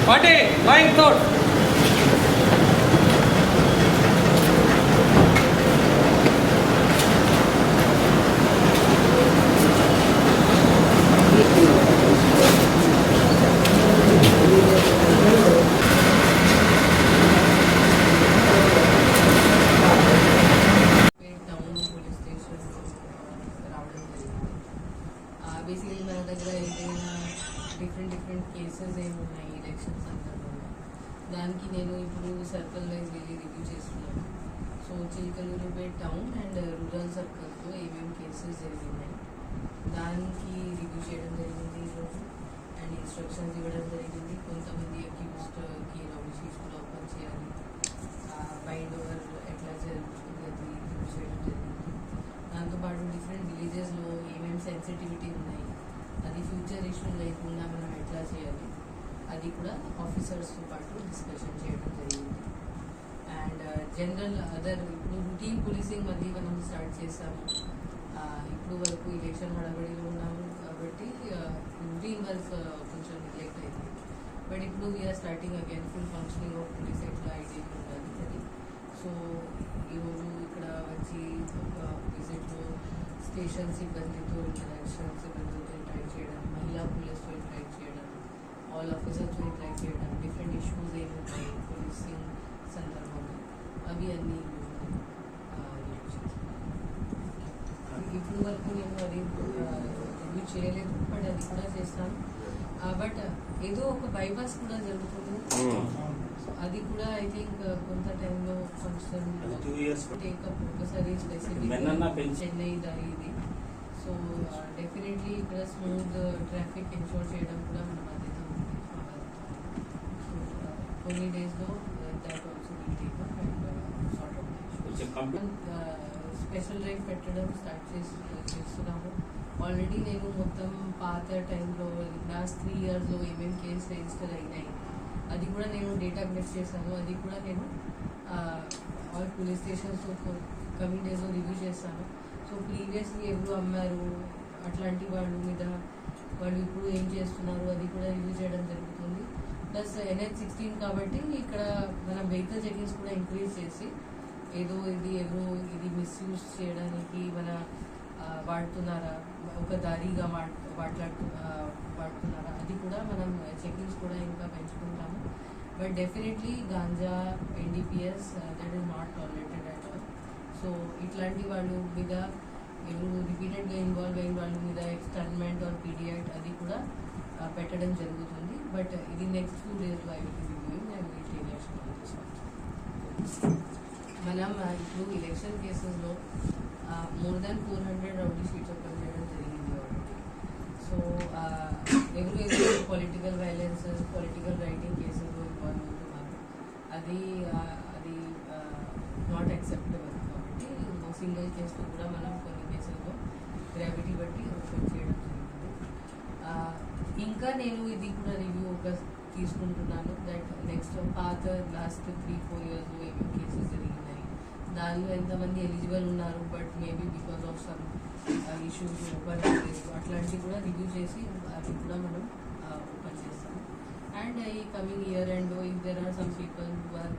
Party, going thought. Basically మన దగ్గర ఏదైనా డిఫరెంట్ కేసెస్ ఏమి ఉన్నాయి ఎలక్షన్ సందర్భంగా దానికి నేను ఇప్పుడు సర్కిల్ వైజ్ వెళ్ళి రివ్యూ చేస్తున్నాను. So Chilakaluripet town and rural సర్కిల్స్లో ఏమేమి కేసెస్ జరిగినాయి దానికి రివ్యూ చేయడం జరిగింది ఈరోజు. అండ్ ఇన్స్ట్రక్షన్స్ ఇవ్వడం జరిగింది. కొంతమంది అక్యూజ్డ్కి రౌండ్ షీట్స్ కూడా ఓపెన్ చేయాలి, బైండ్ ఓవర్ ఎట్లా జరుగుతుంది అది రివ్యూ చేయడం జరిగింది. దాంతోపాటు డిఫరెంట్ విలేజెస్లో ఏమేమి సెన్సిటివిటీ ఉన్నాయి, అది ఫ్యూచర్ ఇష్యూ లేకుండా మనం ఎట్లా చేయాలి, అది కూడా ఆఫీసర్స్తో పాటు డిస్కషన్ చేయడం జరిగింది. అండ్ జనరల్ అదర్ ఇప్పుడు రూటీన్ పోలీసింగ్ మళ్ళీ మనం స్టార్ట్ చేసాము. ఇప్పుడు వరకు ఎలక్షన్ హడాబడిలో ఉన్నాము కాబట్టి రూటీన్ వర్క్ కొంచెం నెగ్లెక్ట్ అయింది. బట్ ఇప్పుడు we are starting again full functioning of police ఎట్లా ఐడియా ఉండాలి అది. సో ఈరోజు ఇక్కడ వచ్చి ఒక విజిట్లో స్టేషన్ సిబ్బందితో ఇంటరాక్షన్, సిబ్బందితో ఇంటరాక్ట్ చేయడం, మహిళా పోలీస్తో ఇంటరాక్ట్ చేయడం, ఆల్ ఆఫీసర్స్తో ఇంటరాక్ట్ చేయడం, డిఫరెంట్ ఇష్యూస్ ఏమి ఉంటాయి పోలీసింగ్ సందర్భంగా అవి అన్నీ ఇప్పుడు వరకు నేను అది రివ్యూ చేయలేదు, బట్ అది కూడా చేస్తాను. బట్ ఏదో ఒక బైపాస్ కూడా జరుగుతుంది, సో అది కూడా ఐ థింక్ కొంత టైంలో ఫంక్షన్ టేకప్ ఒకసారి స్పెసిఫిక్ చెన్నై దారి ఇది. సో డెఫినెట్లీ ఇక్కడ స్మూత్ ట్రాఫిక్ ఎన్షోర్ చేయడం కూడా మన బాధ్యత ఉంది. సో కొన్ని డేస్లో that also will take up and sort out. Special drive పెట్టడం స్టార్ట్ చేస్తున్నాము. ఆల్రెడీ నేను మొత్తం పాత టైంలో లాస్ట్ 3 yearsలో ఏమేమి కేసు రిజిస్టర్ అయినాయి అది కూడా నేను డేటా కలెక్ట్ చేశాను. అది కూడా నేను ఆల్ పోలీస్ స్టేషన్స్ కమింగ్ డేస్లో రివ్యూ చేస్తాను. సో ప్రీవియస్లీ ఎవరు అమ్మారు అట్లాంటి వాళ్ళ మీద వాళ్ళు ఇప్పుడు ఏం చేస్తున్నారు అది కూడా రివ్యూ చేయడం జరుగుతుంది. ప్లస్ NH-16 కాబట్టి ఇక్కడ మన వెహికల్ చెకింగ్స్ కూడా ఇంక్రీజ్ చేసి ఏదో ఇది మిస్యూజ్ చేయడానికి మన వాడుతున్నారా, ఒక దారిగా వాడుతున్నారా అది కూడా మనం చెకింగ్స్ కూడా ఇంకా పెంచుకుంటాము. But definitely ganja, NDPS that is not tolerated at all. So ఇట్లాంటి వాళ్ళు మీద ఎవరు రిపీటెడ్గా ఇన్వాల్వ్ అయిన వాళ్ళ మీద ఎక్స్టర్న్మెంట్ ఆర్ పీడియాట్ అది కూడా పెట్టడం జరుగుతుంది. బట్ ఇది నెక్స్ట్ 2 daysలో I will be reviewing and will take action on this also. మనం ఇప్పుడు ఎలక్షన్ కేసెస్లో more than 400 rowdy sheets open చేయడం జరిగింది ఆల్రెడీ. సో ఎవరు పొలిటికల్ వైలెన్స్, పొలిటికల్ రైటింగ్ కేసెస్లో ఇన్వాల్వ్ అవుతున్నారు, అది నాట్ యాక్సెప్టబుల్. కాబట్టి సింగిల్ కేసులో కూడా మనం కొన్ని కేసుల్లో గ్రావిటీ బట్టి ఓపెన్ చేయడం జరిగింది. ఇంకా నేను ఇది కూడా రివ్యూ తీసుకుంటున్నాను దట్ నెక్స్ట్ పాత లాస్ట్ 3-4 yearsలో ఏమేమి కేసెస్ జరిగినాయి, దానిలో ఎంతమంది ఎలిజిబుల్ ఉన్నారు but maybe because of some issues open అవ్వలేదు, అట్లాంటివి కూడా రివ్యూ చేసి అది కూడా మనం ఓపెన్ చేస్తాము. అండ్ ఈ coming year and if there are some people who are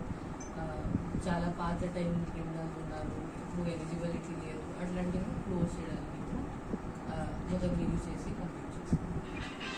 చాలా పాత టైం క్రిమినల్స్ ఉన్నారు, ఇప్పుడు ఎలిజిబిలిటీ లేదు, అట్లాంటివి క్లోజ్ చేయడానికి కూడా మొత్తం రివ్యూ చేసి కంప్లీట్ చేస్తాం.